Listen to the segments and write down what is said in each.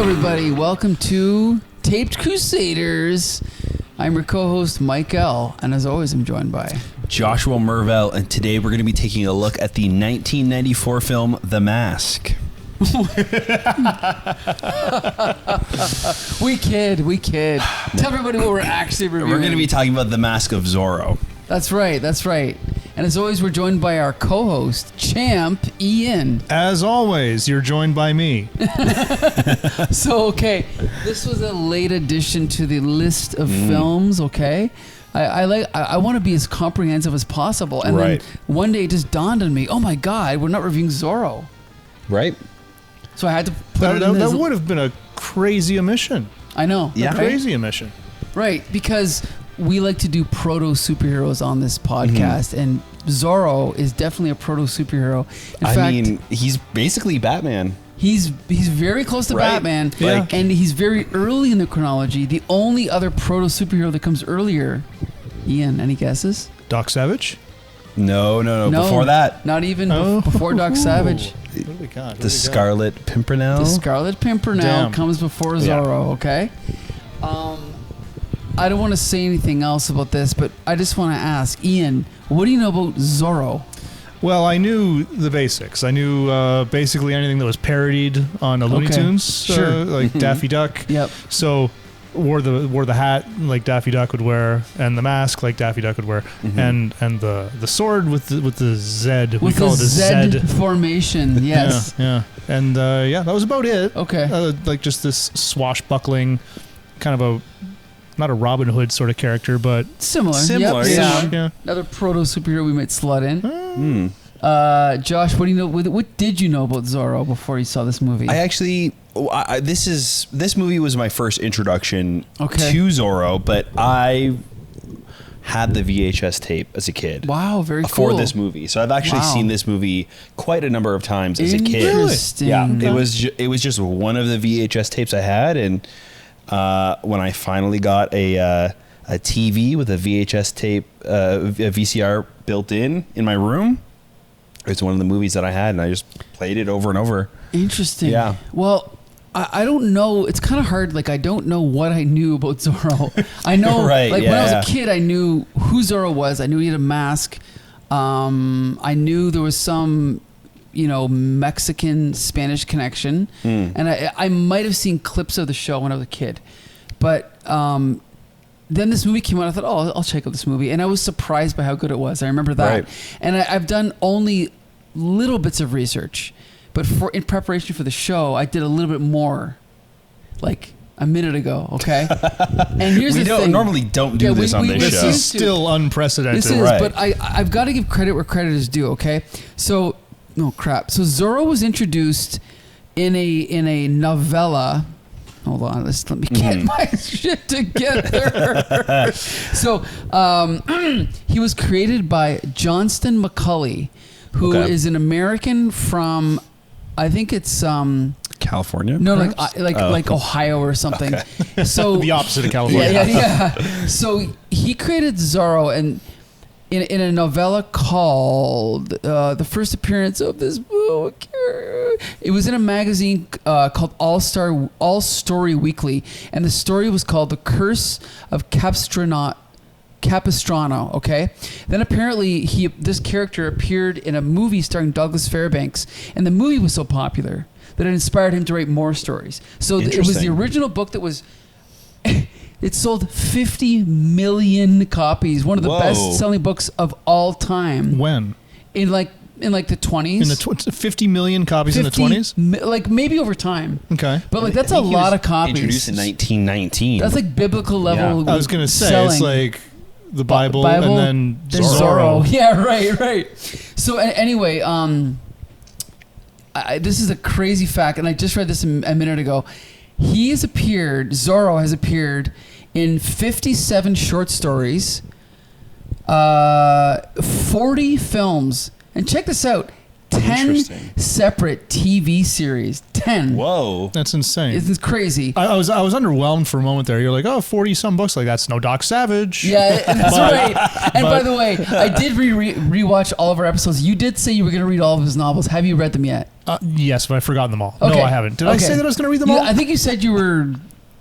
everybody. Welcome to Taped Crusaders. I'm your co-host, Mike L. And as always, I'm joined by Joshua Mervell. And today we're going to be taking a look at the 1994 film, The Mask. We kid. Tell everybody what we're actually reviewing. We're going to be talking about The Mask of Zorro. That's right. And as always, we're joined by our co-host, Champ Ian. As always, you're joined by me. So, okay, this was a late addition to the list of films, okay? I want to be as comprehensive as possible. And then one day it just dawned on me, oh my God, we're not reviewing Zorro. Right. So I had to put it in That would have been a crazy omission. I know. Yeah. Crazy omission. Right, because we like to do proto-superheroes on this podcast, and Zorro is definitely a proto-superhero. In fact, he's basically Batman. He's very close to Batman, and he's very early in the chronology. The only other proto-superhero that comes earlier, Ian, any guesses? Doc Savage? No. Before that. Not even before Doc Savage. What do we got? The Scarlet Pimpernel. The Scarlet Pimpernel comes before Zorro, okay? I don't want to say anything else about this, but I just want to ask, Ian, what do you know about Zorro? Well, I knew the basics. I knew basically anything that was parodied on the Looney Tunes, like Daffy Duck. Yep. So wore the hat like Daffy Duck would wear, and the mask like Daffy Duck would wear, and the sword with the Z. We call it a Z formation. Yes. Yeah. And that was about it. Okay. Like just this swashbuckling kind of not a Robin Hood sort of character, but similar. Yep. Yeah. Another proto superhero we might slot in. Josh, what do you know? What did you know about Zorro before you saw this movie? I actually, this movie was my first introduction to Zorro, but I had the VHS tape as a kid. Wow, very cool. For this movie, so I've actually seen this movie quite a number of times as a kid. Interesting. Yeah, it was just one of the VHS tapes I had, and when I finally got a TV with a VHS tape, a VCR built in my room, it's one of the movies that I had, and I just played it over and over. Interesting. Yeah. Well, I don't know. It's kind of hard. Like, I don't know what I knew about Zorro. I know, when I was a kid, I knew who Zorro was. I knew he had a mask. I knew there was some, Mexican-Spanish connection. And I might have seen clips of the show when I was a kid. But then this movie came out. I thought, I'll check out this movie. And I was surprised by how good it was. I remember that. Right. And I've done only little bits of research. But in preparation for the show, I did a little bit more, like a minute ago, okay? And here's the thing. Normally don't do this on this show. This is still unprecedented. This is, but I've got to give credit where credit is due, okay? So, So Zorro was introduced in a novella. Hold on, let me get my shit together. So, he was created by Johnston McCulley, who is an American from, I think it's California. No, like Ohio or something. Okay. So the opposite of California. Yeah. So he created Zorro, and in a novella called the first appearance of this book. It was in a magazine called All Story Weekly, and the story was called The Curse of Capistrano. Okay. Then apparently this character appeared in a movie starring Douglas Fairbanks, and the movie was so popular that it inspired him to write more stories. So it was the original book that was. It sold 50 million copies. One of the best-selling books of all time. When? In the 20s. In the 50 million copies in the 20s? Like maybe over time. Okay. But that's a lot of copies. Introduced in 1919. That's like biblical level. I was going to say, selling. it's like the Bible and then Zorro. Yeah, right. So anyway, this is a crazy fact, and I just read this a minute ago. Zorro has appeared in 57 short stories, 40 films, and check this out, 10 Interesting. separate TV series. 10. Whoa. That's insane. It's crazy. I was underwhelmed for a moment there. You're like, oh, 40 some books. Like, that's no Doc Savage. Yeah, that's right. And by the way, I did rewatch all of our episodes. You did say you were going to read all of his novels. Have you read them yet? Yes, but I've forgotten them all. Okay. No, I haven't. Did I say that I was going to read them all? I think you said you were.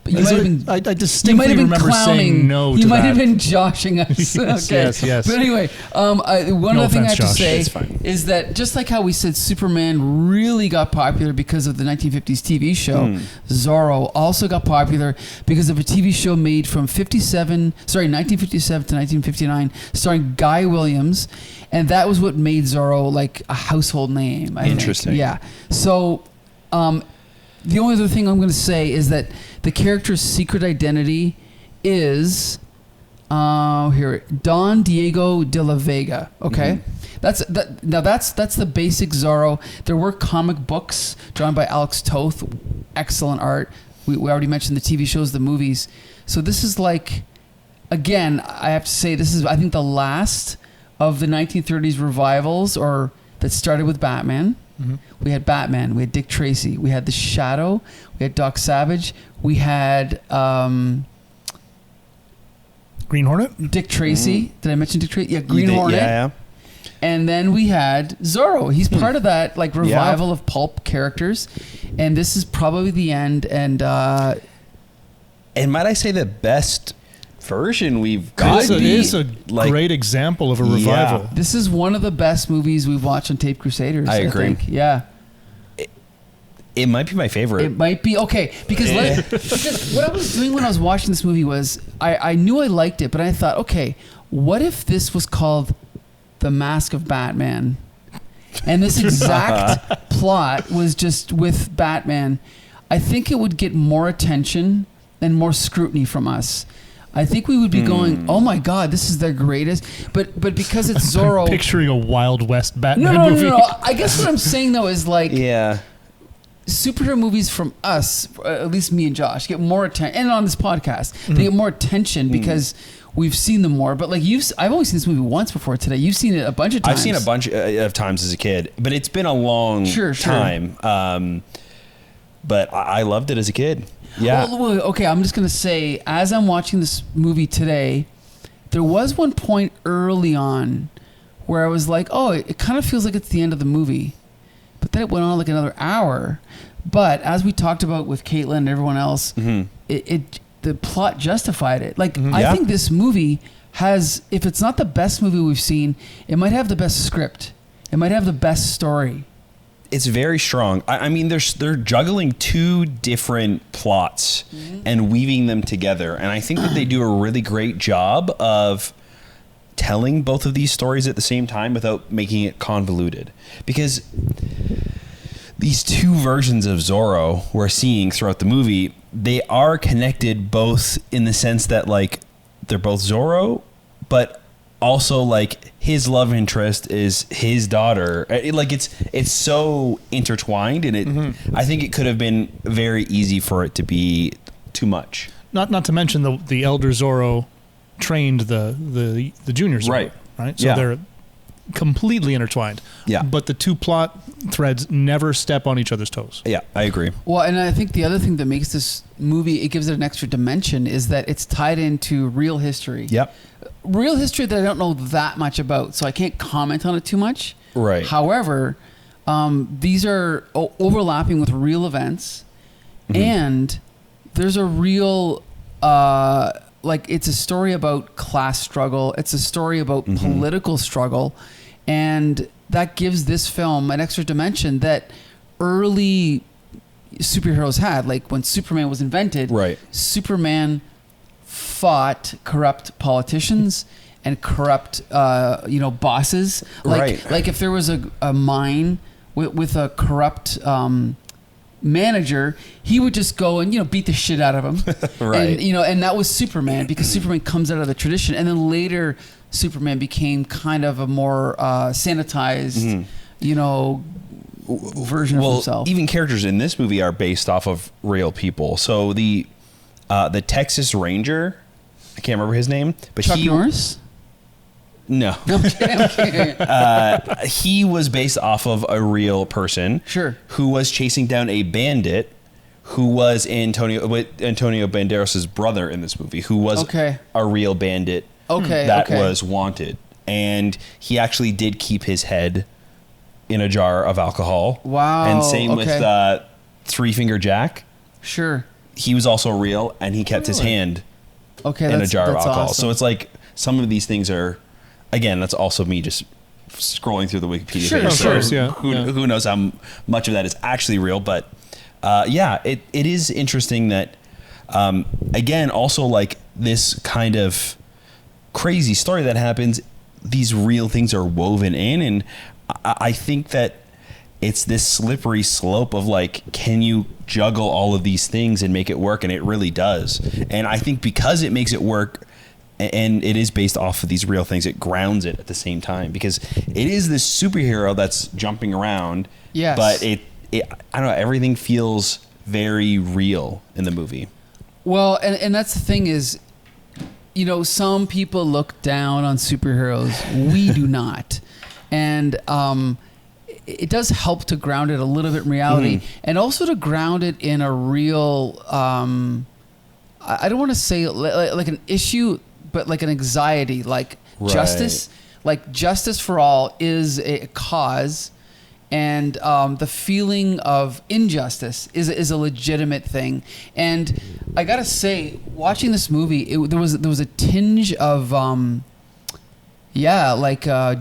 You might have been. I distinctly remember saying no to that. You might have been joshing us. Yes. But anyway, one other thing I have to say is that just like how we said Superman really got popular because of the 1950s TV show, Zorro also got popular because of a TV show made from 1957 to 1959, starring Guy Williams, and that was what made Zorro like a household name. I Interesting. think. Yeah. So. The only other thing I'm going to say is that the character's secret identity is Don Diego de la Vega. Okay, that's the basic Zorro. There were comic books drawn by Alex Toth, excellent art. We already mentioned the TV shows, the movies. So this is like, again, I have to say this is I think the last of the 1930s revivals that started with Batman. We had Batman, we had Dick Tracy, we had The Shadow, we had Doc Savage, we had Green Hornet? Dick Tracy. Did I mention Dick Tracy? Yeah, Green Hornet. Yeah. And then we had Zorro. He's part of that like revival of pulp characters. And this is probably the end. And might I say the best version we've got? It is a great example of a revival. This is one of the best movies we've watched on Tape Crusaders. I agree. Think. Yeah. It might be my favorite. It might be. Okay. Because what I was doing when I was watching this movie was I knew I liked it, but I thought, okay, what if this was called The Mask of Batman? And this exact plot was just with Batman. I think it would get more attention and more scrutiny from us. I think we would be going, oh my God, this is their greatest. But because it's Zorro. I'm picturing a Wild West Batman movie. No. I guess what I'm saying though is like, superhero movies from us, at least me and Josh, get more attention, and on this podcast, they get more attention because we've seen them more. But like I've only seen this movie once before today. You've seen it a bunch of times. I've seen a bunch of times as a kid, but it's been a long time. But I loved it as a kid. Yeah. Well, okay, I'm just going to say, as I'm watching this movie today, there was one point early on where I was like, oh, it kind of feels like it's the end of the movie. But then it went on like another hour. But as we talked about with Caitlin and everyone else, the plot justified it. Like, I think this movie has, if it's not the best movie we've seen, it might have the best script. It might have the best story. It's very strong. I mean, they're juggling two different plots and weaving them together. And I think that they do a really great job of telling both of these stories at the same time without making it convoluted. Because these two versions of Zorro we're seeing throughout the movie, they are connected both in the sense that, like, they're both Zorro, but also, like, his love interest is his daughter. It's so intertwined, and I think it could have been very easy for it to be too much. Not to mention the elder Zorro trained the junior Zorro, right? So they're completely intertwined. Yeah. But the two plot threads never step on each other's toes. Yeah, I agree. Well, and I think the other thing that makes this movie, it gives it an extra dimension, is that it's tied into real history. Yep. Real history that I don't know that much about, so I can't comment on it too much. Right. However, these are overlapping with real events, and there's a real, it's a story about class struggle. It's a story about political struggle, and that gives this film an extra dimension that early superheroes had. Like when Superman was invented, Superman fought corrupt politicians and corrupt, bosses. Like if there was a mine with a corrupt manager, he would just go and and beat the shit out of him. And that was Superman, because Superman comes out of the tradition. And then later, Superman became kind of a more sanitized, version of himself. Even characters in this movie are based off of real people. So the Texas Ranger, I can't remember his name, but Chuck Norris? No. I'm kidding. He was based off of a real person. Sure. Who was chasing down a bandit who was Antonio Banderas' brother in this movie, who was a real bandit that was wanted. And he actually did keep his head in a jar of alcohol. Wow. And same with Three Finger Jack. Sure. He was also real, and he kept his hand in a jar of alcohol. Awesome. So it's like some of these things are, again, that's also me just scrolling through the Wikipedia page. Sure. Who knows how much of that is actually real, but it is interesting that, again, also like this kind of crazy story that happens, these real things are woven in, and I think that it's this slippery slope of like, can you juggle all of these things and make it work? And it really does. And I think because it makes it work, and it is based off of these real things, it grounds it at the same time, because it is this superhero that's jumping around. Yes. But it I don't know, everything feels very real in the movie. Well, and that's the thing is, you know, some people look down on superheroes. We do not. And it does help to ground it a little bit in reality, and also to ground it in a real, I don't want to say like an issue, but like an anxiety, like justice. Like justice for all is a cause, and the feeling of injustice is a legitimate thing. And I gotta say, watching this movie, there was a tinge of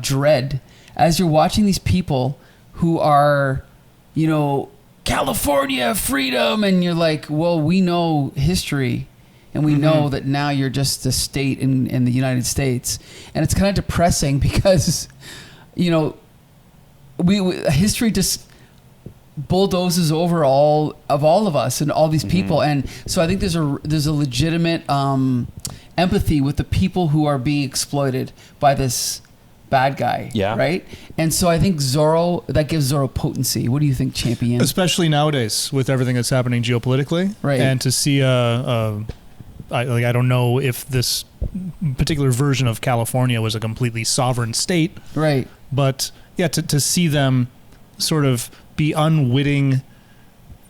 dread as you're watching these people who are, you know, California freedom, and you're like, well, we know history, and we know that now you're just a state in the United States, and it's kind of depressing because, you know, history just bulldozes over all of us and all these people, and so I think there's a legitimate empathy with the people who are being exploited by this bad guy, right? And so I think that gives Zorro potency. What do you think, Champion? Especially nowadays with everything that's happening geopolitically, right? And to see I don't know if this particular version of California was a completely sovereign state, right? But yeah, to see them sort of be unwitting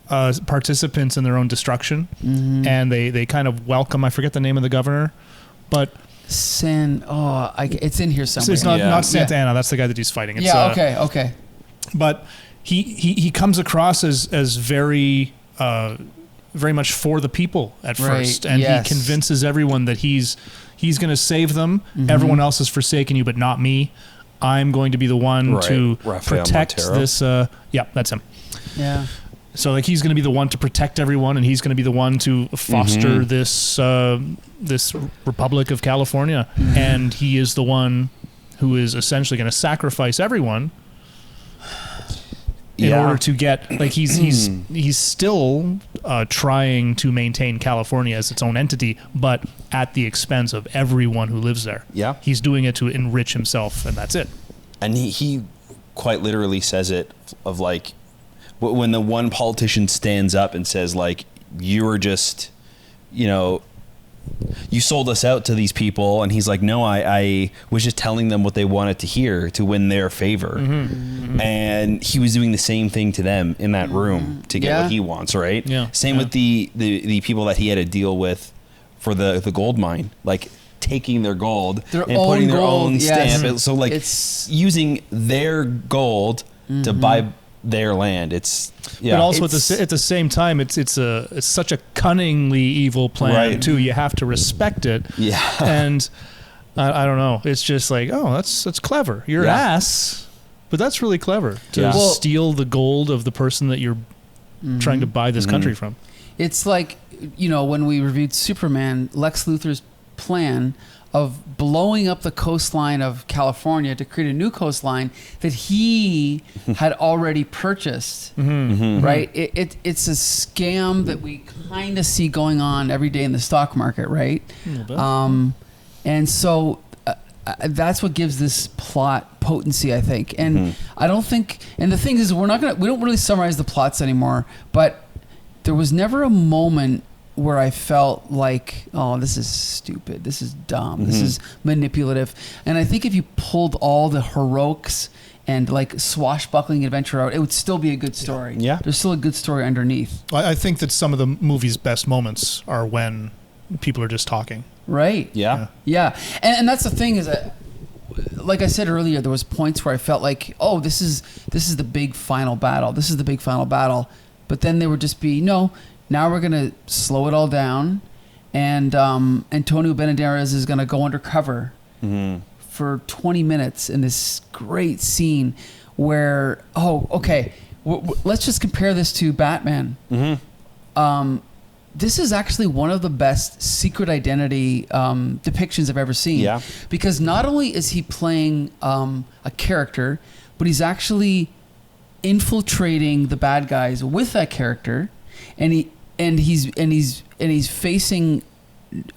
participants in their own destruction, and they kind of welcome, I forget the name of the governor, but it's in here somewhere. It's not Santa Ana. That's the guy that he's fighting. It's, okay. But he comes across as very very much for the people at first, and he convinces everyone that he's going to save them. Everyone else has forsaken you, but not me. I'm going to be the one to protect this. That's him. Yeah. So like he's going to be the one to protect everyone, and he's going to be the one to foster this this Republic of California, and he is the one who is essentially going to sacrifice everyone in order to get, like, he's still trying to maintain California as its own entity, but at the expense of everyone who lives there. Yeah, he's doing it to enrich himself, and that's it. And he quite literally says it of like, when the one politician stands up and says, like, you were just, you know, you sold us out to these people, and he's like, no, I was just telling them what they wanted to hear to win their favor. And he was doing the same thing to them in that room to get what he wants, right? Same with the people that he had to deal with for the gold mine, like taking their gold and putting their own stamp. So like, it's using their gold to buy their land. But also at the same time, it's such a cunningly evil plan too. You have to respect it. And I don't know, it's just like, oh, that's clever. You're an ass, but that's really clever to steal the gold of the person that you're trying to buy this country from. It's like, you know, when we reviewed Superman, Lex Luthor's plan of blowing up the coastline of California to create a new coastline that he had already purchased, right? It's a scam that we kind of see going on every day in the stock market, right? And so that's what gives this plot potency, I think. And I don't think, and the thing is, we don't really summarize the plots anymore, but there was never a moment where I felt like, oh, this is stupid. This is dumb. This is manipulative. And I think if you pulled all the heroics and like swashbuckling adventure out, it would still be a good story. Yeah. There's still a good story underneath. I think that some of the movie's best moments are when people are just talking. Right. Yeah. Yeah. And that's the thing is that, like I said earlier, there was points where I felt like, oh, this is the big final battle. This is the big final battle. But then there would just be, no, now we're going to slow it all down. And Antonio Banderas is going to go undercover for 20 minutes in this great scene where, oh, okay, let's just compare this to Batman. This is actually one of the best secret identity depictions I've ever seen. Yeah. Because not only is he playing a character, but he's actually infiltrating the bad guys with that character, and he's facing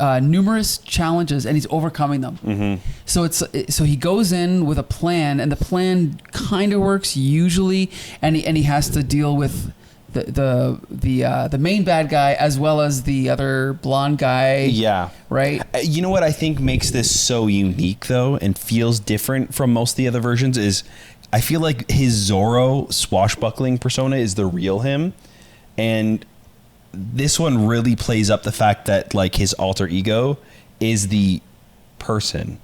numerous challenges, and he's overcoming them. So he goes in with a plan, and the plan kind of works usually, and he has to deal with the main bad guy as well as the other blonde guy. Yeah. Right? You know what I think makes this so unique, though, and feels different from most of the other versions is I feel like his Zorro swashbuckling persona is the real him. And this one really plays up the fact that, like, his alter ego is the person.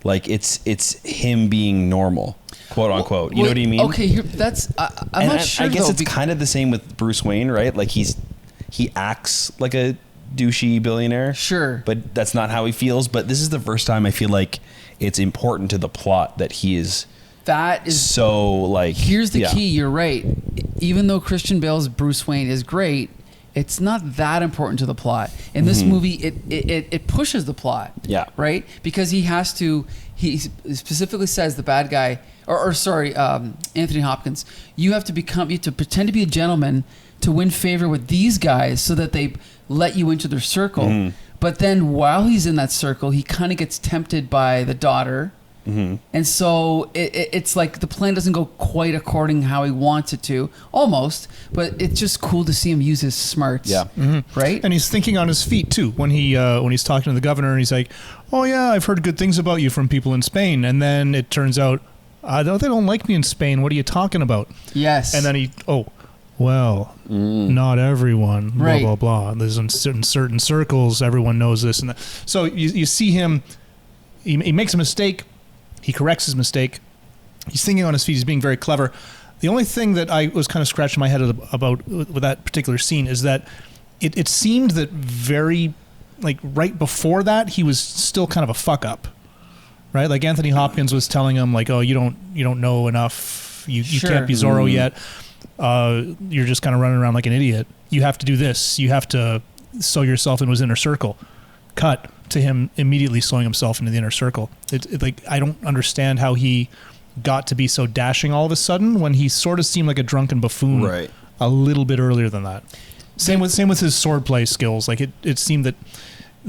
Like, it's him being normal, quote unquote. You know what I mean? Okay, that's I'm not sure. I guess though, it's kind of the same with Bruce Wayne, right? Like he acts like a douchey billionaire. Sure. But that's not how he feels. But this is the first time I feel like it's important to the plot that he is. That is so like. Here's the key. You're right. Even though Christian Bale's Bruce Wayne is great, it's not that important to the plot. In this movie, it pushes the plot. Yeah. Right? Because he specifically says the bad guy, Anthony Hopkins, you have to pretend to be a gentleman to win favor with these guys so that they let you into their circle. But then while he's in that circle, he kind of gets tempted by the daughter. And so it's like the plan doesn't go quite according how he wants it to, almost, but it's just cool to see him use his smarts. Yeah. Right? And he's thinking on his feet too when he's talking to the governor, and he's like, oh yeah, I've heard good things about you from people in Spain. And then it turns out, they don't like me in Spain. What are you talking about? Yes. And then not everyone, blah, right. blah, blah. There's in certain circles, everyone knows this and that. So you see him, he makes a mistake. He corrects his mistake. He's thinking on his feet. He's being very clever. The only thing that I was kind of scratching my head about with that particular scene is that it seemed that very, like, right before that, he was still kind of a fuck up, right? Like Anthony Hopkins was telling him, like, oh, you don't know enough. You can't be Zorro yet. You're just kind of running around like an idiot. You have to do this. You have to sew yourself into his inner circle. Cut to him immediately sewing himself into the inner circle. Like, I don't understand how he got to be so dashing all of a sudden when he sort of seemed like a drunken buffoon a little bit earlier than that. Same with his swordplay skills. Like it seemed that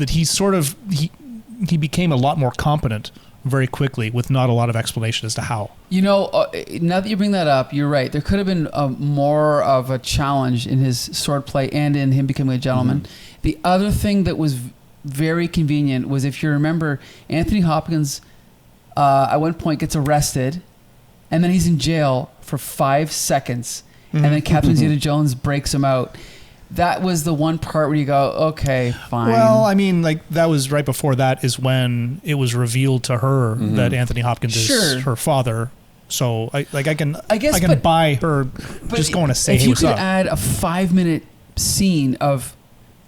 he became a lot more competent very quickly with not a lot of explanation as to how. You know, now that you bring that up, you're right. There could have been more of a challenge in his swordplay and in him becoming a gentleman. The other thing that was very convenient was, if you remember, Anthony Hopkins at one point gets arrested, and then he's in jail for 5 seconds, and then Captain Zeta-Jones breaks him out. That was the one part where you go, okay, fine. Well, I mean, like, that was right before that is when it was revealed to her that Anthony Hopkins is her father. So I can buy her just going to say, hey, what's up. If you could add a 5-minute scene of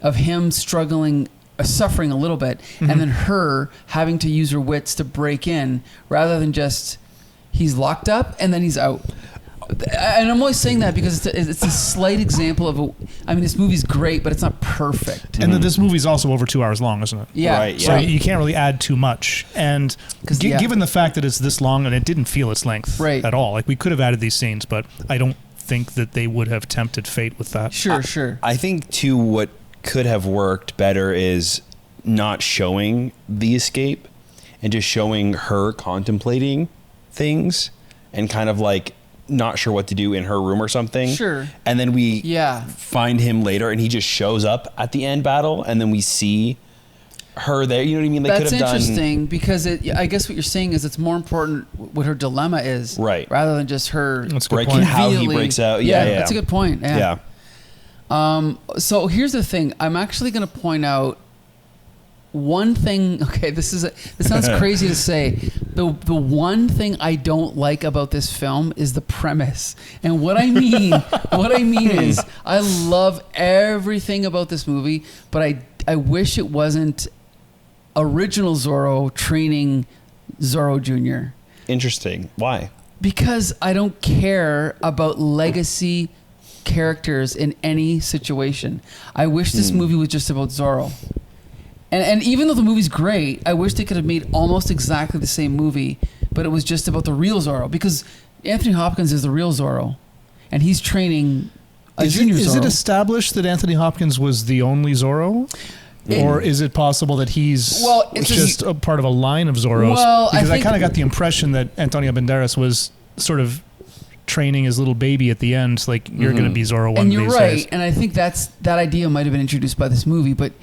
him struggling, suffering a little bit, and then her having to use her wits to break in, rather than just he's locked up and then he's out. And I'm always saying that because it's a slight example of this movie's great, but it's not perfect. And this movie's also over 2 hours long, isn't it? Yeah. Right, so you can't really add too much. And given the fact that it's this long, and it didn't feel its length at all, like, we could have added these scenes, but I don't think that they would have tempted fate with that. Sure. I think, too, what could have worked better is not showing the escape and just showing her contemplating things and kind of like not sure what to do in her room or something. Sure. And then we find him later, and he just shows up at the end battle, and then we see her there. You know what I mean? They That's interesting because I guess what you're saying is it's more important what her dilemma is, right? Rather than just her breaking how he breaks out. Yeah, that's a good point. Yeah. So here's the thing. I'm actually going to point out one thing. Okay, this sounds crazy to say. The one thing I don't like about this film is the premise. And what I mean is I love everything about this movie, but I wish it wasn't original Zorro training Zorro Jr. Interesting. Why? Because I don't care about legacy characters in any situation. I wish this movie was just about Zorro. And even though the movie's great, I wish they could have made almost exactly the same movie, but it was just about the real Zorro. Because Anthony Hopkins is the real Zorro, and he's training a junior Zorro. Is it established that Anthony Hopkins was the only Zorro? Or is it possible that he's just a part of a line of Zorros? Well, because I kind of got the impression that Antonio Banderas was sort of training his little baby at the end, like, you're going to be Zorro one of these days. And you're right, and I think that idea might have been introduced by this movie, but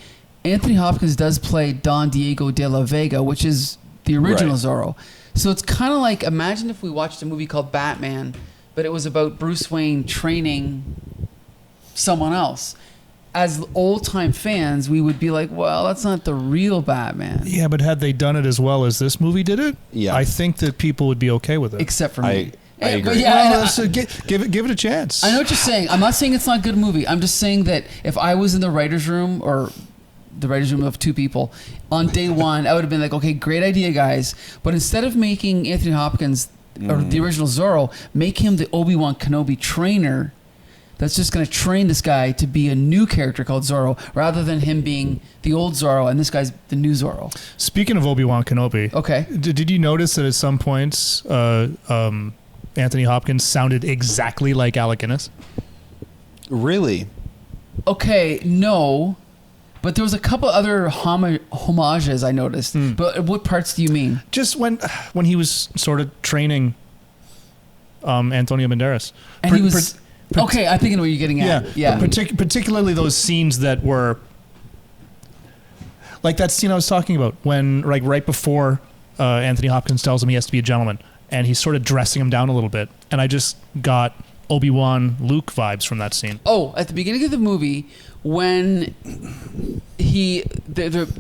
Anthony Hopkins does play Don Diego de la Vega, which is the original Zorro. So it's kind of like, imagine if we watched a movie called Batman, but it was about Bruce Wayne training someone else. As old-time fans, we would be like, well, that's not the real Batman. Yeah, but had they done it as well as this movie did it, I think that people would be okay with it. Except for me. I agree. So give it a chance. I know what you're saying. I'm not saying it's not a good movie. I'm just saying that if I was in the writer's room, or the writer's room of two people, on day one, I would have been like, okay, great idea, guys. But instead of making Anthony Hopkins, or the original Zorro, make him the Obi-Wan Kenobi trainer that's just going to train this guy to be a new character called Zorro, rather than him being the old Zorro and this guy's the new Zorro. Speaking of Obi-Wan Kenobi, okay, did you notice that at some points Anthony Hopkins sounded exactly like Alec Guinness? Really? Okay, no, but there was a couple other homages I noticed. But what parts do you mean? Just when he was sort of training Antonio Banderas, and he was. Okay, I think I know what you're getting at. Yeah. Particularly those scenes that were like that scene I was talking about, when right before Anthony Hopkins tells him he has to be a gentleman, and he's sort of dressing him down a little bit, and I just got Obi-Wan Luke vibes from that scene. Oh, at the beginning of the movie, when they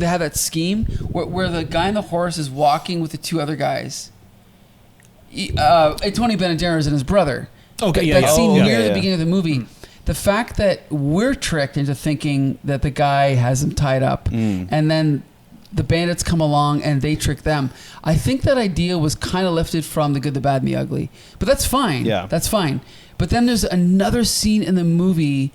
have that scheme where the guy on the horse is walking with the two other guys, Tony Banderas and his brother. Okay, that scene near the beginning of the movie. The fact that we're tricked into thinking that the guy has him tied up, and then the bandits come along and they trick them. I think that idea was kind of lifted from The Good, the Bad, and the Ugly. But that's fine. Yeah. That's fine. But then there's another scene in the movie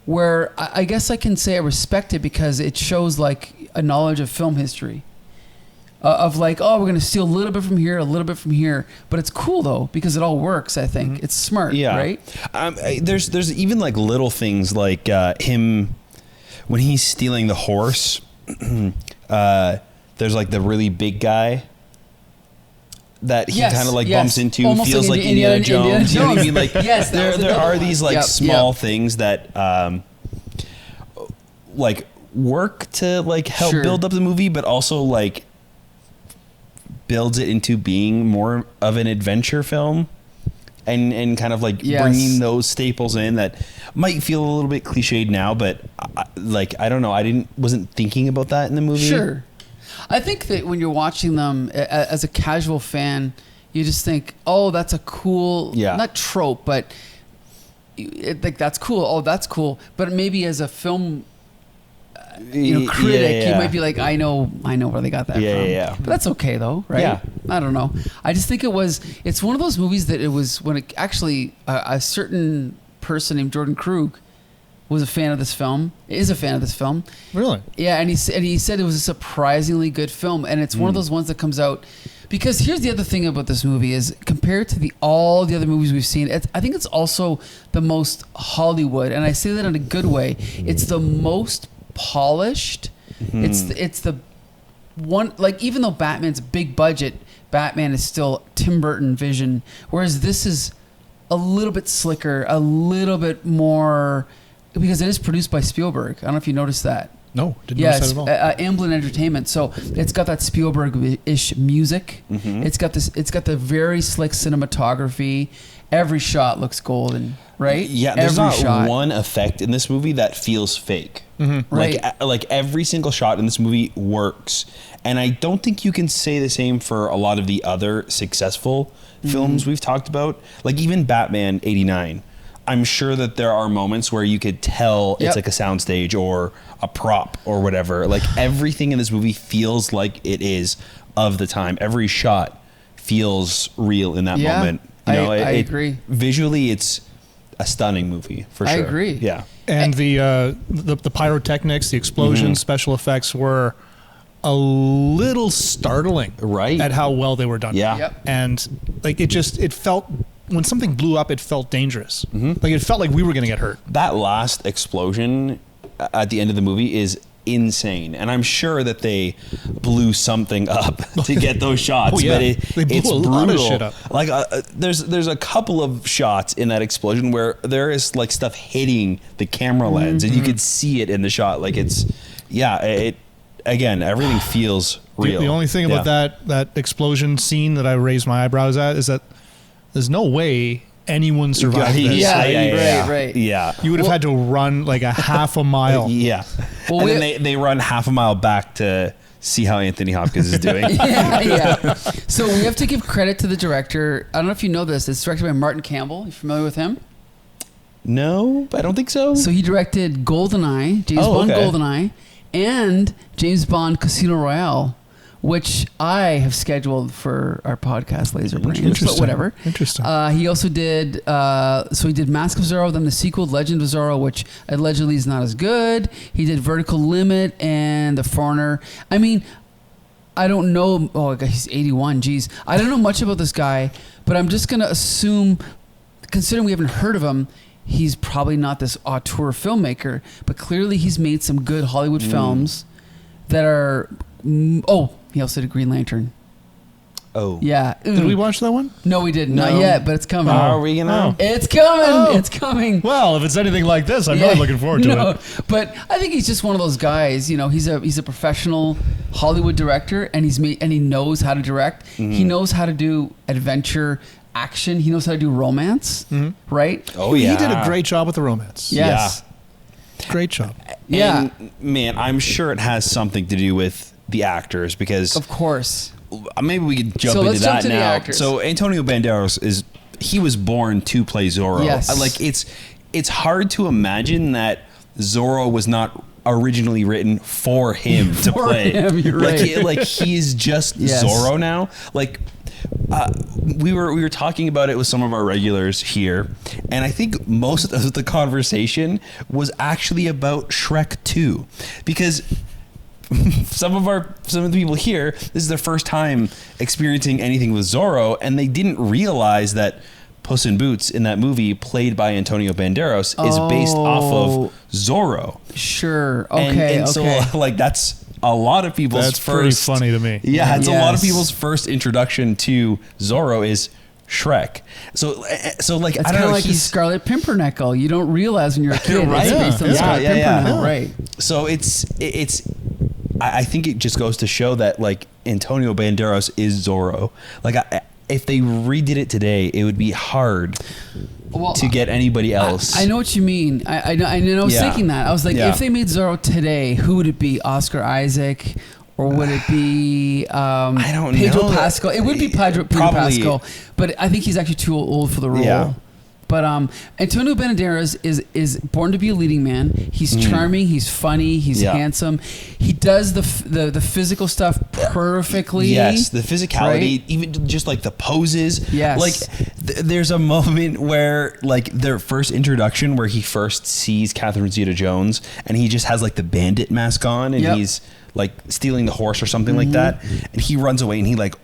where I guess I can say I respect it because it shows like a knowledge of film history. Of like, oh, we're going to steal a little bit from here, a little bit from here. But it's cool, though, because it all works, I think. It's smart, right? There's even like little things like him, when he's stealing the horse, there's like the really big guy that he kind of like bumps into, almost feels like Indiana Jones. You know what I mean? Like, there are these like small things that like work to like help build up the movie, but also like builds it into being more of an adventure film, and kind of like bringing those staples in that might feel a little bit cliched now, but I don't know, wasn't thinking about that in the movie. Sure. I think that when you're watching them as a casual fan, you just think, oh, that's a cool, not trope, but like that's cool. Oh, that's cool. But maybe as a film critic, you might be like, I know where they got that from. Yeah. But that's okay though, right? Yeah. I don't know. I just think it's one of those movies that it was when it actually a certain person named Jordan Krug was a fan of this film. Is a fan of this film. Really? Yeah, and he said it was a surprisingly good film, and it's one of those ones that comes out. Because here's the other thing about this movie is compared to all the other movies we've seen, I think it's also the most Hollywood, and I say that in a good way. It's the most polished. It's the one, like, even though Batman's big budget, Batman is still Tim Burton vision, whereas this is a little bit slicker, a little bit more, because it is produced by Spielberg. I don't know if you noticed that. No, didn't notice that at all. Amblin Entertainment. So it's got that Spielberg-ish music. Mm-hmm. It's got the very slick cinematography. Every shot looks golden, right? Yeah, there's every not shot. one effect in this movie that feels fake. Mm-hmm. Right. Like every single shot in this movie works. And I don't think you can say the same for a lot of the other successful films we've talked about. Like even Batman 89. I'm sure that there are moments where you could tell it's like a soundstage or a prop or whatever. Like everything in this movie feels like it is of the time. Every shot feels real in that moment. You know, I agree. Visually, it's a stunning movie for sure. I agree. Yeah. And the pyrotechnics, the explosions, special effects were a little startling, Right. at how well they were done. Yeah. Yep. And like it felt, when something blew up, it felt dangerous. Like it felt like we were going to get hurt. That last explosion at the end of the movie is insane, and I'm sure that they blew something up to get those shots. Oh, yeah. But They blew it's a brutal. lot of shit up. Like there's a couple of shots in that explosion where there is like stuff hitting the camera lens, and you could see it in the shot. Like it's again, everything feels real. The only thing about that explosion scene that I raised my eyebrows at is that there's no way anyone survived this. Right. Yeah. You would have had to run like a half a mile. Yeah. Well, and then they run half a mile back to see how Anthony Hopkins is doing. yeah. So we have to give credit to the director. I don't know if you know this. It's directed by Martin Campbell. You familiar with him? No, I don't think so. So he directed GoldenEye, James Bond GoldenEye, and James Bond Casino Royale, which I have scheduled for our podcast, Laser Brains, but whatever. Interesting. He also did, he did Mask of Zorro, then the sequel, Legend of Zorro, which allegedly is not as good. He did Vertical Limit and The Foreigner. I mean, I don't know. Oh, he's 81. Geez. I don't know much about this guy, but I'm just going to assume, considering we haven't heard of him, he's probably not this auteur filmmaker, but clearly he's made some good Hollywood films that are... he also did Green Lantern. Oh. Yeah. Did we watch that one? No, we didn't. No. Not yet, but it's coming. Are we gonna? It's coming. Oh. It's coming. Well, if it's anything like this, I'm really looking forward to it. But I think he's just one of those guys. You know, he's a professional Hollywood director, and he knows how to direct. He knows how to do adventure, action. He knows how to do romance. Right? Oh yeah. He did a great job with the romance. Yes. Great job. Yeah. And, man, I'm sure it has something to do with the actors, because Of course. maybe we could jump So into let's that jump to the now. actors. So Antonio Banderas he was born to play Zorro. Yes. Like it's hard to imagine that Zorro was not originally written for him to For play. him, you're right. Like he's just Yes. Zorro now. Like we were talking about it with some of our regulars here, and I think most of the conversation was actually about Shrek 2, because some of the people here, this is their first time experiencing anything with Zorro, and they didn't realize that Puss in Boots in that movie, played by Antonio Banderas, is based off of Zorro. Sure. Okay. And so like that's a lot of people's That's first. pretty funny to me. Yeah, it's a lot of Yes. people's first introduction to Zorro is Shrek. So like It's I kind don't know. of like the Scarlet Pimpernel. You don't realize when you're a kid, Right. It's based on Yeah, Scarlet yeah, yeah. Pimpernel, Yeah. right? So I think it just goes to show that like Antonio Banderas is Zorro. Like if they redid it today, it would be hard to get anybody else. I know what you mean. I was thinking that. I was like, if they made Zorro today, who would it be? Oscar Isaac, or would it be I don't Pedro know. Pascal? It would be Pedro Probably. Pascal, but I think he's actually too old for the role. Yeah. But Antonio Banderas is born to be a leading man. He's charming. He's funny. He's handsome. He does the physical stuff perfectly. Yes, the physicality, Right? even just like the poses. Yes. Like there's a moment where like their first introduction where he first sees Catherine Zeta-Jones and he just has like the bandit mask on and he's like stealing the horse or something like that. And he runs away and he like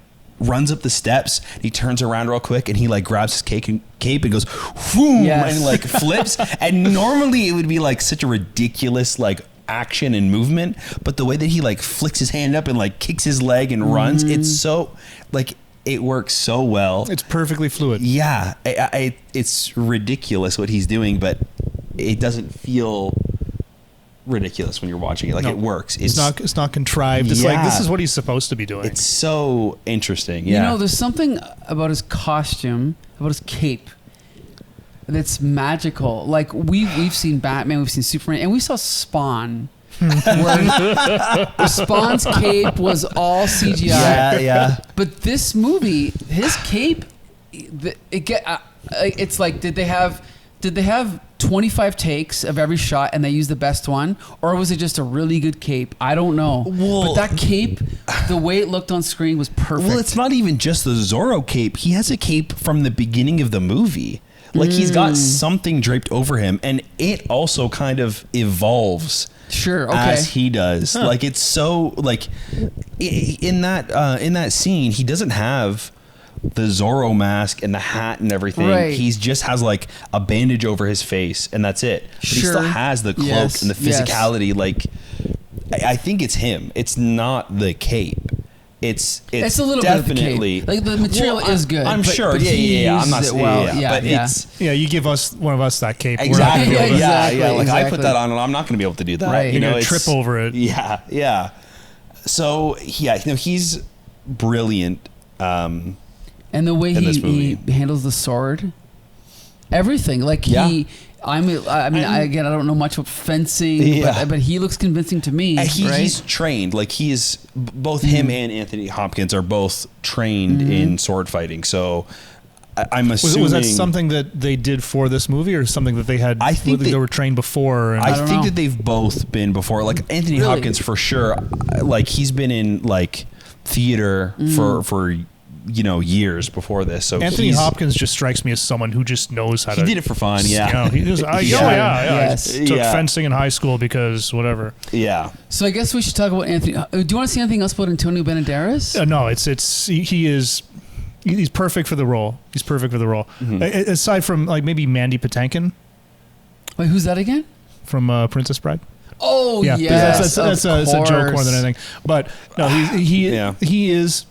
runs up the steps. He turns around real quick and he like grabs his cape and goes whoom, and like flips. And normally it would be like such a ridiculous like action and movement, but the way that he like flicks his hand up and like kicks his leg and runs, it's so like it works so well. It's perfectly fluid. Yeah, it's ridiculous what he's doing, but it doesn't feel ridiculous when you're watching it. Like, it works. It's not contrived. It's like, this is what he's supposed to be doing. It's so interesting. Yeah. You know, there's something about his costume, about his cape, that's magical. Like, we've seen Batman, we've seen Superman, and we saw Spawn. Where Spawn's cape was all CGI. Yeah. But this movie, his cape, it's like, did they have 25 takes of every shot and they used the best one, or was it just a really good cape? I don't know. But that cape, the way it looked on screen was perfect. Well, it's not even just the Zorro cape. He has a cape from the beginning of the movie. Like, he's got something draped over him, and it also kind of evolves. Sure. Okay. As he does. Like, it's so, like, in that scene, he doesn't have the Zorro mask and the hat and everything. Right. He just has like a bandage over his face, and that's it. But he still has the cloak and the physicality. Like, I think it's him. It's not the cape. It's a little definitely bit of the cape. Like, the material is good. I'm sure. But Yeah. I'm not saying but it's you give us one of us that cape. Exactly. We're not Yeah. Like, I put that on, and I'm not going to be able to do that. Right. You're gonna trip over it. Yeah. So he's brilliant. And the way he handles the sword, everything. Like, I don't know much about fencing, but he looks convincing to me. He's trained. Like, he is, both him and Anthony Hopkins are both trained in sword fighting. So I'm assuming. Was that something that they did for this movie, or something that they had? I think they were trained before. I think that they've both been before. Like, Anthony Hopkins for sure. Like, he's been in like theater for years before this. So Anthony Hopkins just strikes me as someone who just knows how to. He did it for fun. Yeah. He just, Yes. He took fencing in high school because whatever. Yeah. So I guess we should talk about Anthony. Do you want to see anything else about Antonio Banderas? No, he's perfect for the role. He's perfect for the role. Aside from, like, maybe Mandy Patinkin. Wait, who's that again? From Princess Bride. Oh, yeah. That's a joke more than anything. But no, he is.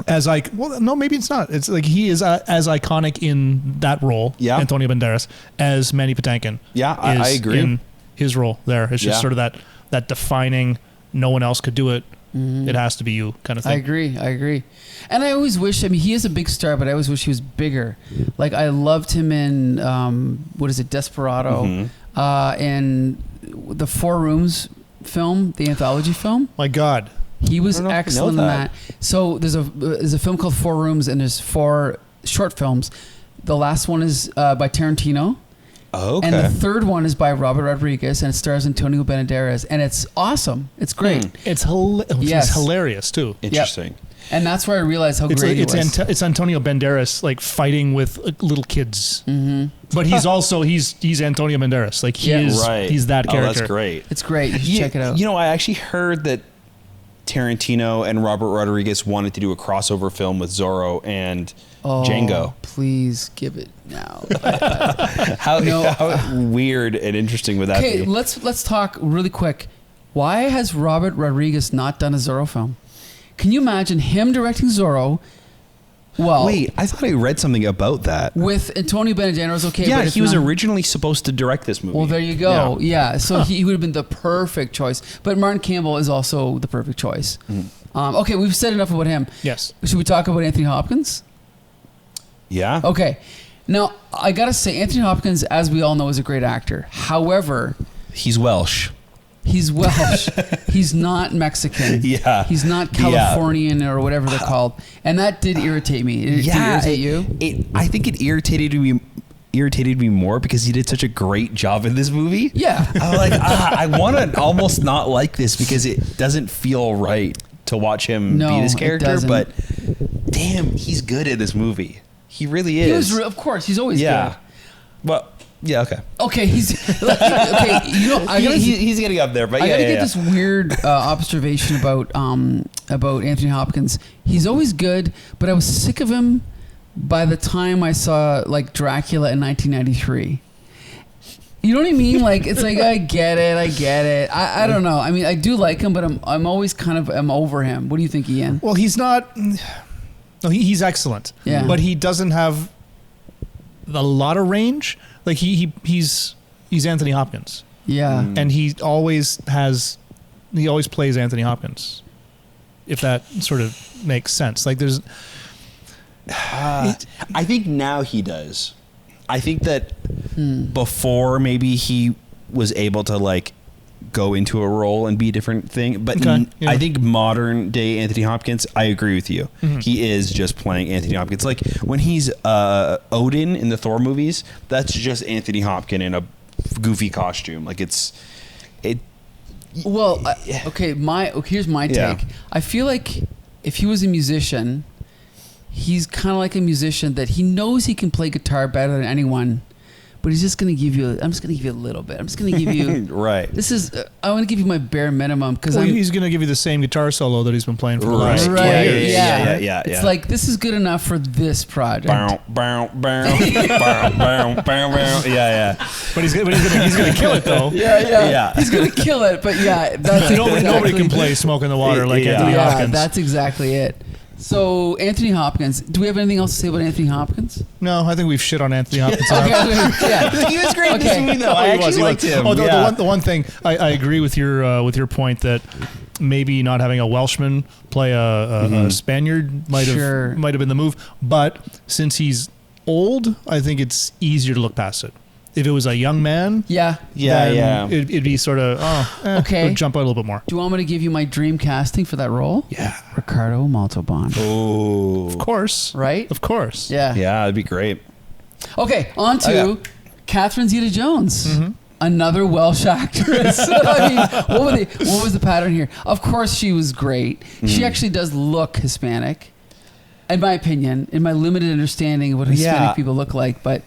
Maybe it's not. It's like he is as iconic in that role, Antonio Banderas, as Mandy Patinkin. Yeah, I agree. In his role there, it's just sort of that defining. No one else could do it. It has to be you, kind of thing. I agree. And I always wish. I mean, he is a big star, but I always wish he was bigger. Like, I loved him in Desperado, and the Four Rooms film, the anthology film. My God. He was excellent in that. So there's a film called Four Rooms, and there's 4 short films. The last one is by Tarantino. Oh, okay. And the third one is by Robert Rodriguez, and it stars Antonio Banderas, and it's awesome. It's great. It's hilarious too. Interesting. Yep. And that's where I realized how great he was. It's Antonio Banderas, like, fighting with little kids. But he's also he's Antonio Banderas. Like, he's that character. Oh, that's great. It's great. You should check it out. You know, I actually heard that Tarantino and Robert Rodriguez wanted to do a crossover film with Zorro and Django. Please give it now. How weird and interesting would that be? Okay, let's talk really quick. Why has Robert Rodriguez not done a Zorro film? Can you imagine him directing Zorro? Well, wait, I thought I read something about that. With Antonio Banderas, okay. Yeah, but he was originally supposed to direct this movie. Well, there you go. Yeah, so he would have been the perfect choice. But Martin Campbell is also the perfect choice. Okay, we've said enough about him. Yes. Should we talk about Anthony Hopkins? Yeah. Okay. Now, I got to say, Anthony Hopkins, as we all know, is a great actor. However, he's Welsh. He's Welsh. He's not Mexican. Yeah. He's not Californian or whatever they're called. And that did irritate me. Did it irritate you? I think it irritated me more because he did such a great job in this movie. Yeah. I'm like, I want to almost not like this because it doesn't feel right to watch him be this character. But damn, he's good at this movie. He really is. Of course, he's always good. Well, yeah, okay. Okay, he's getting up there, but I gotta get this weird observation about Anthony Hopkins. He's always good, but I was sick of him by the time I saw like Dracula in 1993. You know what I mean? Like, it's like I get it. I don't know. I mean, I do like him, but I'm always I'm over him. What do you think, Ian? Well, he's not. No, he's excellent. Yeah. But he doesn't have a lot of range. Like he's Anthony Hopkins. Yeah. And he always plays Anthony Hopkins. If that sort of makes sense. Like there's I think now he does. I think that before maybe he was able to like go into a role and be a different thing. But I think modern day Anthony Hopkins, I agree with you. He is just playing Anthony Hopkins. Like when he's Odin in the Thor movies, that's just Anthony Hopkins in a goofy costume. Like Well, okay. Here's my take. Yeah. I feel like if he was a musician, he's kind of like a musician that he knows he can play guitar better than anyone, but he's just going to give you. I'm just going to give you a little bit. I'm just going to give you. Right. This is. I want to give you my bare minimum because he's going to give you the same guitar solo that he's been playing for the last 20 years. Yeah. It's like this is good enough for this project. Yeah. But he's going to kill it though. Yeah. He's going to kill it, but that's nobody can play Smoke in the Water like Anthony Hopkins. That's exactly it. So Anthony Hopkins. Do we have anything else to say about Anthony Hopkins? No, I think we've shit on Anthony Hopkins. He was great in this movie, though. I actually liked him. The one thing I agree with your point that maybe not having a Welshman play a Spaniard might have been the move, but since he's old, I think it's easier to look past it. If it was a young man, it'd be sort of it would jump out a little bit more. Do you want me to give you my dream casting for that role? Yeah, Ricardo Montalban. Oh, of course, right? Of course, yeah, that'd be great. Okay, on to Catherine Zeta-Jones. Another Welsh actress. I mean, what was the pattern here? Of course, she was great. She actually does look Hispanic, in my opinion, in my limited understanding of what Hispanic people look like, but.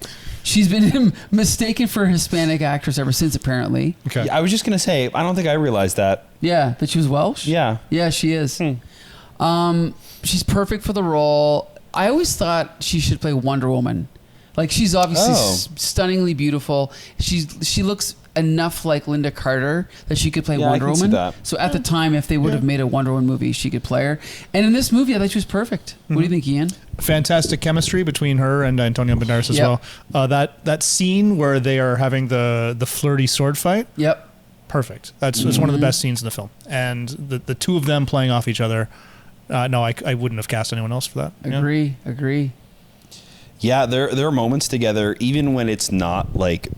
She's been mistaken for a Hispanic actress ever since, apparently. Okay. I was just going to say, I don't think I realized that. Yeah, that she was Welsh? Yeah. Yeah, she is. She's perfect for the role. I always thought she should play Wonder Woman. Like, she's obviously stunningly beautiful. She looks enough like Linda Carter that she could play Wonder Woman. See that. So at the time, if they would have made a Wonder Woman movie, she could play her. And in this movie, I thought she was perfect. What do you think, Ian? Fantastic chemistry between her and Antonio Banderas as well. That scene where they are having the flirty sword fight. Yep. Perfect. That's one of the best scenes in the film. And the two of them playing off each other. No, I wouldn't have cast anyone else for that. Agree. Yeah, there are moments together, even when it's not like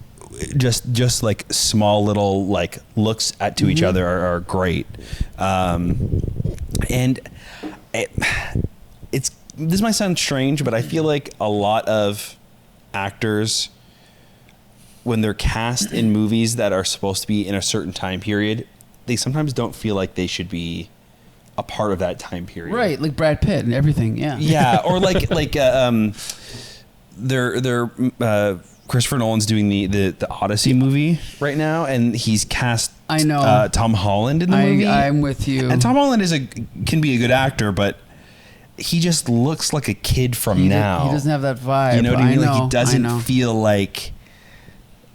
just like small little like looks to each other are great. And this might sound strange, but I feel like a lot of actors, when they're cast in movies that are supposed to be in a certain time period, they sometimes don't feel like they should be a part of that time period. Right, like Brad Pitt and everything. Yeah. Yeah, or they're Christopher Nolan's doing the Odyssey movie right now, and he's cast Tom Holland in the movie. I'm with you. And Tom Holland can be a good actor, but he just looks like a kid from now. He doesn't have that vibe. You know what I mean? Like he doesn't feel like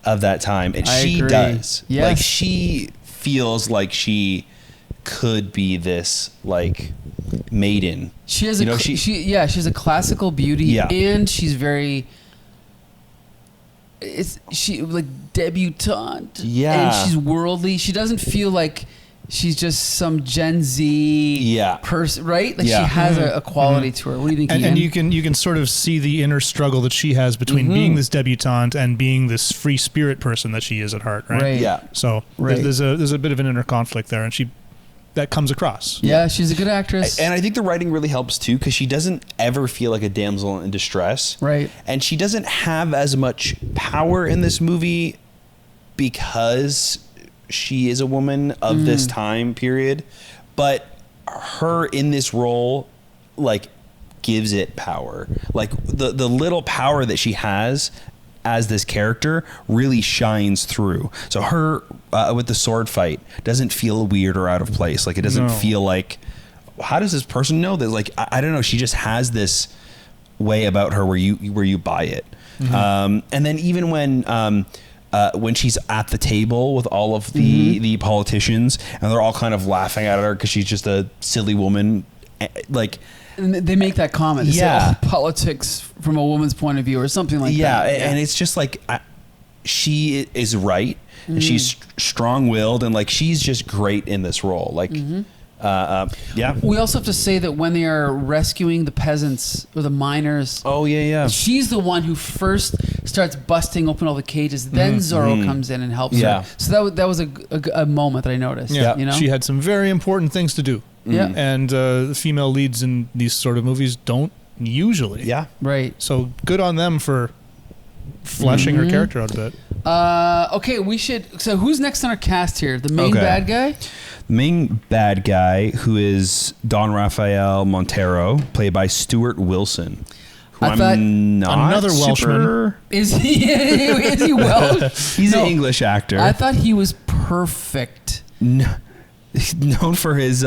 of that time, and she does. Yes. Like she feels like she could be this like maiden. She has she has a classical beauty, and she's very. She like debutante, and she's worldly. She doesn't feel like she's just some Gen Z person, right? Like she has a quality to her. What do you think? And you can sort of see the inner struggle that she has between being this debutante and being this free spirit person that she is at heart, right? Yeah. So there's a bit of an inner conflict there, and that comes across. Yeah, she's a good actress. And I think the writing really helps too, because she doesn't ever feel like a damsel in distress. Right. And she doesn't have as much power in this movie because she is a woman of this time period. But her in this role, like, gives it power. Like, the little power that she has as this character really shines through. So her with the sword fight doesn't feel weird or out of place. Like it doesn't feel like, how does this person know that? Like I don't know. She just has this way about her where you buy it. And then even when she's at the table with all of the politicians and they're all kind of laughing at her because she's just a silly woman, like. And they make that comment. They say, politics from a woman's point of view or something like that. Yeah, and it's just like she is right, and she's strong-willed, and like she's just great in this role. Like, yeah. We also have to say that when they are rescuing the peasants or the miners. Oh yeah. She's the one who first starts busting open all the cages. Then Zorro comes in and helps her. So that was a moment that I noticed. Yeah, you know? She had some very important things to do. Yeah. And the female leads in these sort of movies don't usually. Yeah. Right. So good on them for fleshing her character out a bit. Okay, we should. So who's next on our cast here? The main bad guy? The main bad guy, who is Don Rafael Montero, played by Stuart Wilson. Who I'm not another Welshman. Is he Welsh? He's an English actor. I thought he was perfect. No. Known for his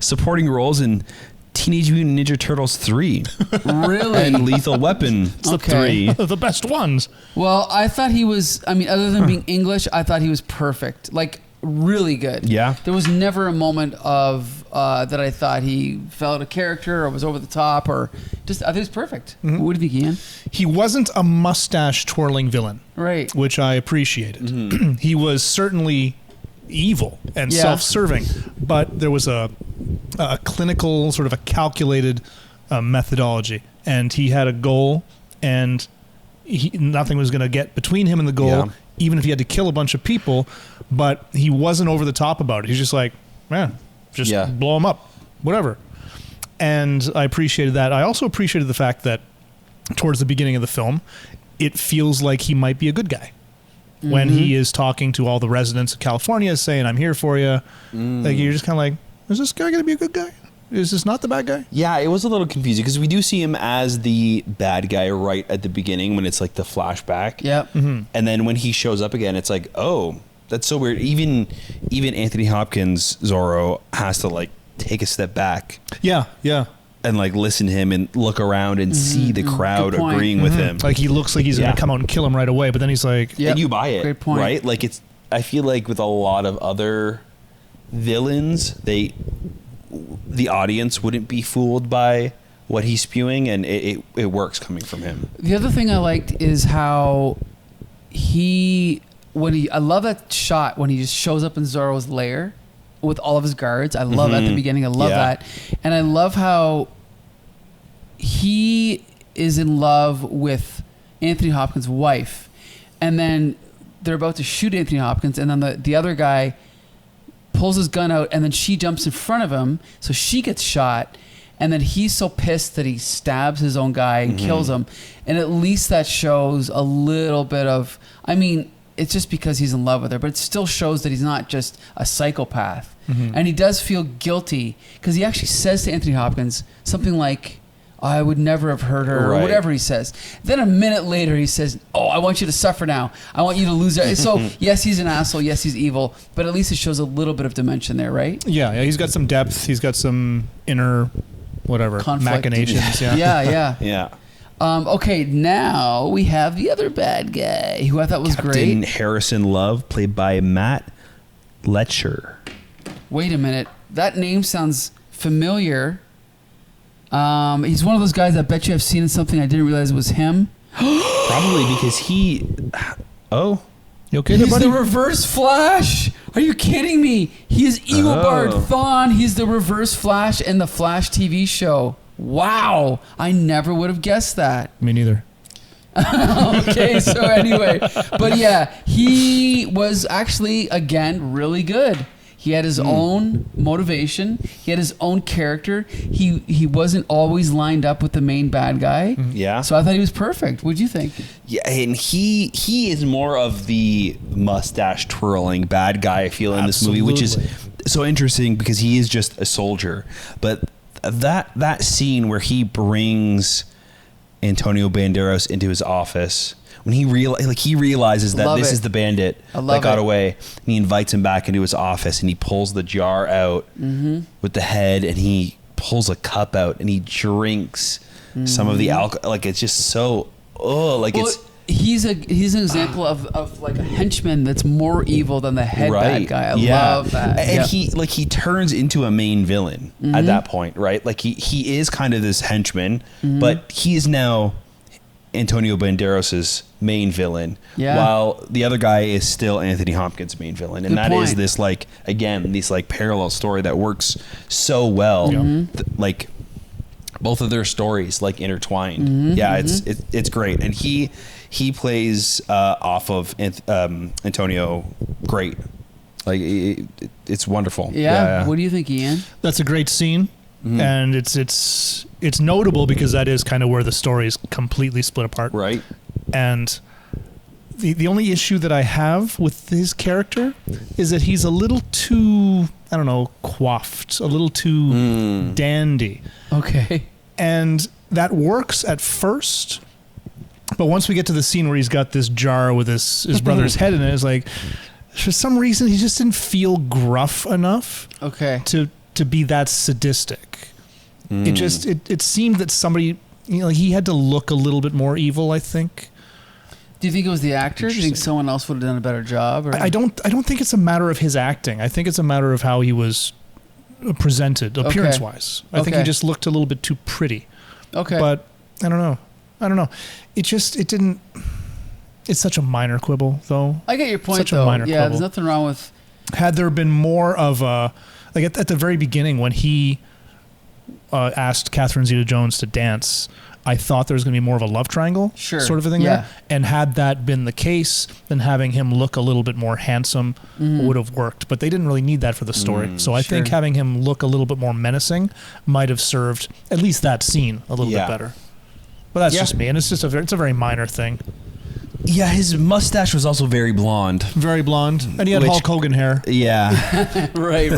supporting roles in Teenage Mutant Ninja Turtles 3. Really? And Lethal Weapon 3. The best ones. Well, I thought he was, other than being English, I thought he was perfect. Like, really good. Yeah. There was never a moment of that I thought he fell out of character or was over the top or just, I think he was perfect. What do you think, Ian? He wasn't a mustache twirling villain. Right. Which I appreciated. He was certainly evil and self-serving, but there was a clinical, sort of a calculated methodology, and he had a goal, and nothing was going to get between him and the goal, even if he had to kill a bunch of people. But he wasn't over the top about it. He's just like, man, just blow him up, whatever. And I appreciated that. I also appreciated the fact that towards the beginning of the film, it feels like he might be a good guy. When he is talking to all the residents of California, saying, I'm here for you. Like, you're just kind of like, is this guy going to be a good guy? Is this not the bad guy? Yeah, it was a little confusing because we do see him as the bad guy right at the beginning when it's like the flashback. Yep. And then when he shows up again, it's like, oh, that's so weird. Even Anthony Hopkins, Zorro, has to like take a step back. Yeah. And like listen to him and look around and see the crowd agreeing with him. Like he looks like he's going to come out and kill him right away, but then he's like, and you buy it. Great point. Right? Like I feel like with a lot of other villains, the audience wouldn't be fooled by what he's spewing, and it works coming from him. The other thing I liked is how I love that shot when he just shows up in Zorro's lair with all of his guards. I love at the beginning. I love that. And I love how he is in love with Anthony Hopkins' wife. And then they're about to shoot Anthony Hopkins. And then the other guy pulls his gun out. And then she jumps in front of him. So she gets shot. And then he's so pissed that he stabs his own guy and kills him. And at least that shows a little bit of, it's just because he's in love with her, but it still shows that he's not just a psychopath. And he does feel guilty because he actually says to Anthony Hopkins something like, I would never have hurt her, or whatever he says. Then a minute later he says, I want you to suffer now. I want you to lose it. So yes, he's an asshole. Yes, he's evil, but at least it shows a little bit of dimension there, right? Yeah, he's got some depth. He's got some inner, whatever, conflict. Machinations. Yeah. Okay, now we have the other bad guy who I thought was Captain great. Harrison Love, played by Matt Letcher. Wait a minute. That name sounds familiar. He's one of those guys I bet you have seen in something I didn't realize it was him. Probably because he... Oh. You okay there, buddy? He's the Reverse Flash. Are you kidding me? He is Eobard Thawne. He's the Reverse Flash in the Flash TV show. Wow. I never would have guessed that. Me neither. Okay, so anyway. But yeah, he was actually, again, really good. He had his own motivation. He had his own character. He wasn't always lined up with the main bad guy. Yeah. So I thought he was perfect. What'd you think? Yeah, and he is more of the mustache twirling bad guy, I feel, in this movie, which is so interesting because he is just a soldier. But that scene where he brings Antonio Banderas into his office, when he realizes that this is the bandit that got away, and he invites him back into his office, and he pulls the jar out with the head, and he pulls a cup out, and he drinks some of the alcohol. Like, it's just so he's an example of like a henchman that's more evil than the head bad guy. I love that. And he turns into a main villain at that point, right? Like he is kind of this henchman, but he is now Antonio Banderas's main villain, while the other guy is still Anthony Hopkins' main villain. And is this like, again, this like parallel story that works so well. Like both of their stories like intertwined. It's great. And he plays off of Antonio great. Like it's wonderful. Yeah. What do you think, Ian? That's a great scene. And it's notable because that is kind of where the story is completely split apart. Right. And the only issue that I have with his character is that he's a little too, I don't know, coiffed, a little too dandy. Okay. And that works at first, but once we get to the scene where he's got this jar with his brother's head in it, it's like, for some reason, he just didn't feel gruff enough to be that sadistic. It seemed that somebody, he had to look a little bit more evil, I think. Do you think it was the actor? Do you think someone else would have done a better job? Or? I don't think it's a matter of his acting. I think it's a matter of how he was presented, appearance-wise. I think he just looked a little bit too pretty. Okay. But I don't know. It didn't. It's such a minor quibble, though. I get your point, though. Yeah, quibble. There's nothing wrong with. Had there been more of a, like at the very beginning when he asked Catherine Zeta-Jones to dance, I thought there was going to be more of a love triangle sort of a thing there. And had that been the case, then having him look a little bit more handsome would have worked. But they didn't really need that for the story. So I think having him look a little bit more menacing might have served at least that scene a little bit better. But that's just me. And it's just it's a very minor thing. Yeah, his mustache was also very blonde. Very blonde. And he had Hulk Hogan hair. Yeah. Right.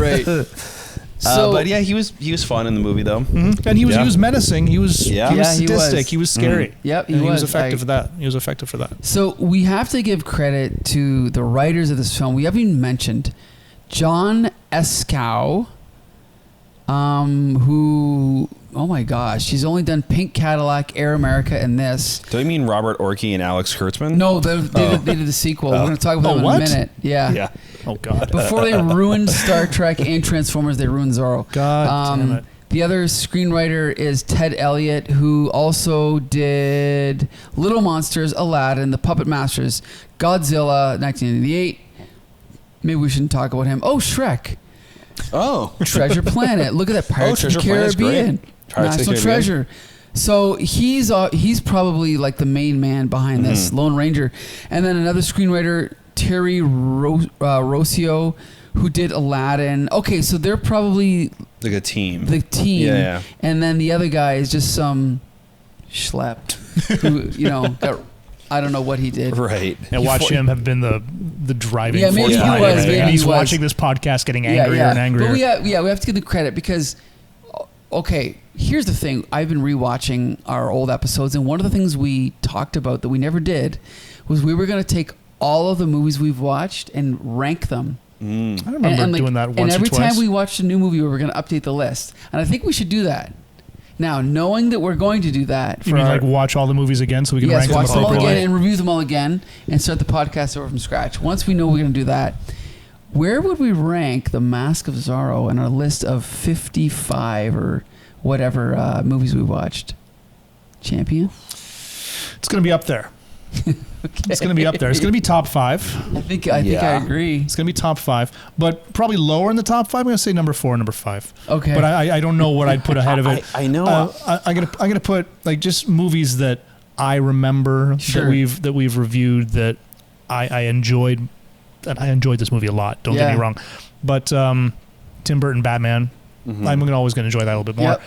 So, but yeah, he was fun in the movie though, and he was menacing. He was sadistic. He was scary. Yep, he was effective for that. He was effective for that. So we have to give credit to the writers of this film. We haven't even mentioned John Eskow, who, oh my gosh, he's only done Pink Cadillac, Air America, and this. Do you mean Robert Orkey and Alex Kurtzman? No, they did the sequel. We're going to talk about them in a minute. Yeah. Oh, God. Before they ruined Star Trek and Transformers, they ruined Zorro. God damn it. The other screenwriter is Ted Elliott, who also did Little Monsters, Aladdin, The Puppet Masters, Godzilla, 1988. Maybe we shouldn't talk about him. Oh, Shrek. Oh. Treasure Planet. Look at that. Pirates of the Caribbean. National Treasure. So he's probably like the main man behind this, Lone Ranger. And then another screenwriter, Terry Rossio, who did Aladdin. Okay, so they're probably like a team. The team. Yeah. And then the other guy is just some schlep who, got, I don't know what he did. Right. And watch him have been the driving force. Maybe he was. And he's watching this podcast getting angrier and angrier. But we have to give the credit because, okay, here's the thing. I've been rewatching our old episodes, and one of the things we talked about that we never did was we were going to take all of the movies we've watched and rank them. I remember doing that once or twice. And every time we watched a new movie, we were going to update the list. And I think we should do that. Now, knowing that we're going to do that... You mean like watch all the movies again so we can rank them? Yes, watch them all again and review them all again and start the podcast over from scratch. Once we know we're going to do that, where would we rank The Mask of Zorro in our list of 55 or whatever movies we watched? Champion? It's going to be up there. It's going to be up there. It's going to be top 5. I think I agree. It's going to be top 5, but probably lower in the top 5. I'm going to say number 4, number 5. Okay. But I don't know what I'd put ahead of it. I know. I'm going to put like just movies that I remember that we've reviewed that I enjoyed. And I enjoyed this movie a lot. Don't get me wrong. But Tim Burton Batman, I'm always going to enjoy that a little bit more. Yep.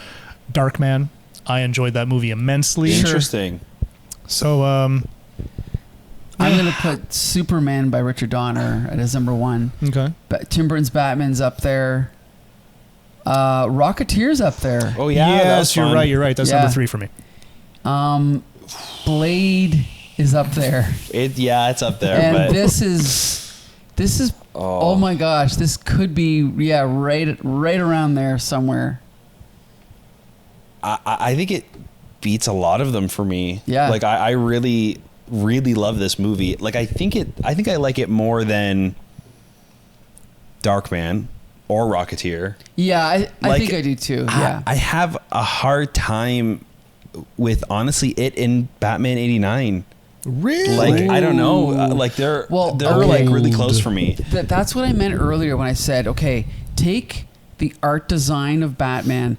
Darkman, I enjoyed that movie immensely. Interesting. So I'm going to put Superman by Richard Donner as number 1. Okay. Tim Burton's Batman's up there. Rocketeer's up there. Oh, yeah. Yes, you're right. That's number 3 for me. Blade is up there. It's up there. And but this is oh my gosh, this could be right around there somewhere. I think it beats a lot of them for me. Yeah. Like I really really love this movie. Like I think I like it more than Darkman or Rocketeer. Yeah, I think I do too. Yeah. I have a hard time with honestly it in Batman 89. Really? Like I don't know, like they're like really close for me. That's what I meant earlier when I said, okay, take the art design of Batman,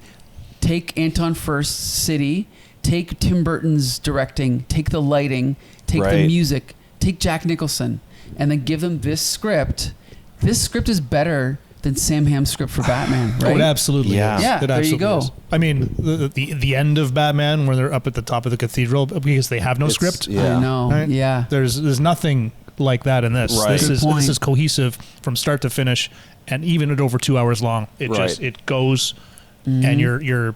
take Anton Furst's City, take Tim Burton's directing, take the lighting, take the music, take Jack Nicholson, and then give them this script. This script is better than Sam Hamm's script for Batman, right? Oh, it absolutely is. Yeah, it there you go. Is. I mean, the end of Batman where they're up at the top of the cathedral because they have no script. Yeah. I know. Right? Yeah. There's nothing like that in this. Right. This is cohesive from start to finish, and even at over 2 hours long, it goes, and you're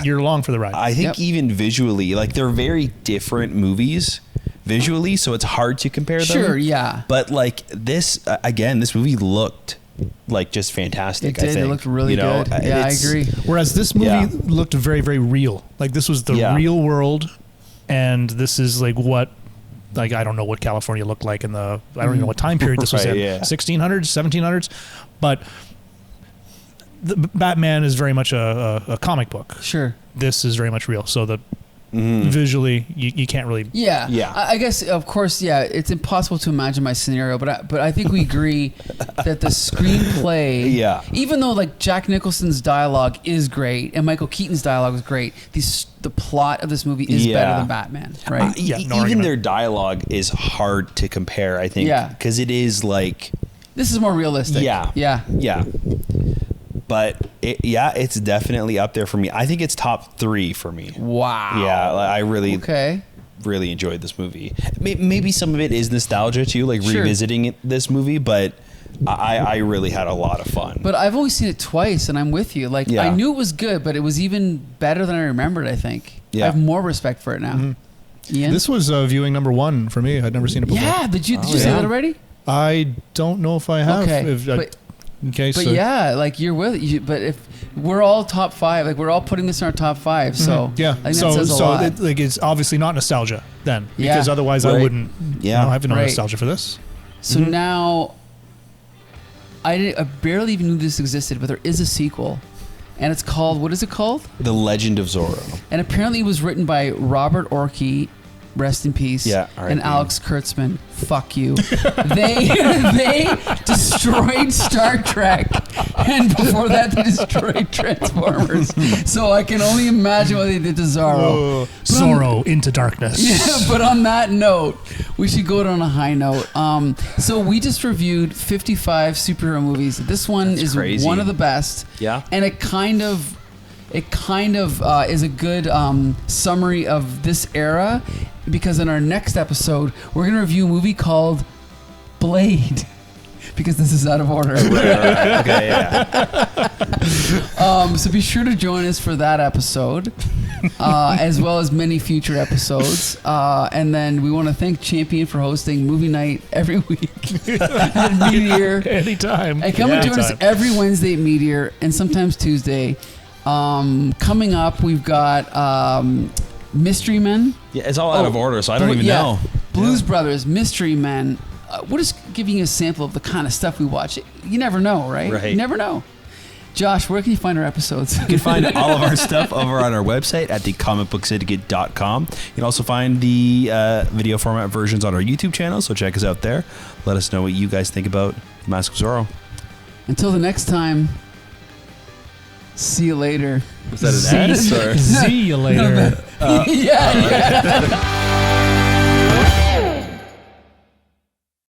along for the ride. I think even visually, like they're very different movies visually, so it's hard to compare them. Sure, yeah. But like this, again, this movie looked like just fantastic. It did. I think. It looked really good. Yeah, I agree. Whereas this movie looked very, very real. Like this was the real world, and this is like what, like I don't know what California looked like in the, I don't even know what time period this was in, 1600s, 1700s, but the Batman is very much a comic book. Sure. This is very much real. So the visually, you can't really. Yeah. I guess, of course, it's impossible to imagine my scenario, but I think we agree that the screenplay, even though like Jack Nicholson's dialogue is great and Michael Keaton's dialogue is great, the plot of this movie is better than Batman, right? Even their dialogue is hard to compare, I think. Yeah. Because it is like. This is more realistic. Yeah. But it's definitely up there for me. I think it's top 3 for me. Wow. Yeah, I really enjoyed this movie. Maybe some of it is nostalgia too, like revisiting this movie, but I really had a lot of fun. But I've only seen it twice, and I'm with you. Like I knew it was good, but it was even better than I remembered, I think. I have more respect for it now. Ian? This was viewing number 1 for me. I'd never seen it before. Yeah, did you say that already? I don't know if I have. Okay, like you're with you. But if we're all top 5, like we're all putting this in our top 5, so I think that says a lot. It's obviously not nostalgia then, because otherwise I wouldn't. have no nostalgia for this. So now, I barely even knew this existed, but there is a sequel, and it's called, what is it called? The Legend of Zorro. And apparently it was written by Robert Orci. Rest in peace. Yeah, and Alex Kurtzman. Fuck you. They destroyed Star Trek, and before that they destroyed Transformers. So I can only imagine what they did to Zorro. Zorro into darkness. Yeah, but on that note, we should go on a high note. So we just reviewed 55 superhero movies. This one is crazy. One of the best. Yeah. And it kind of is a good summary of this era, because in our next episode we're going to review a movie called Blade, because this is out of order. Okay, so be sure to join us for that episode, as well as many future episodes. And then we want to thank Champion for hosting movie night every week at Meteor. Anytime. And come and join us every Wednesday at Meteor, and sometimes Tuesday. Coming up, we've got Mystery Men. Yeah, it's all out of order, so I don't even know. Blues Brothers, Mystery Men. We're just giving you a sample of the kind of stuff we watch. You never know, right? You never know. Josh, where can you find our episodes? You can find all of our stuff over on our website at thecomicbooksyndicate.com. You can also find the video format versions on our YouTube channel, so check us out there. Let us know what you guys think about The Mask of Zorro. Until the next time, see you later. Was that an S? See you later. Yeah.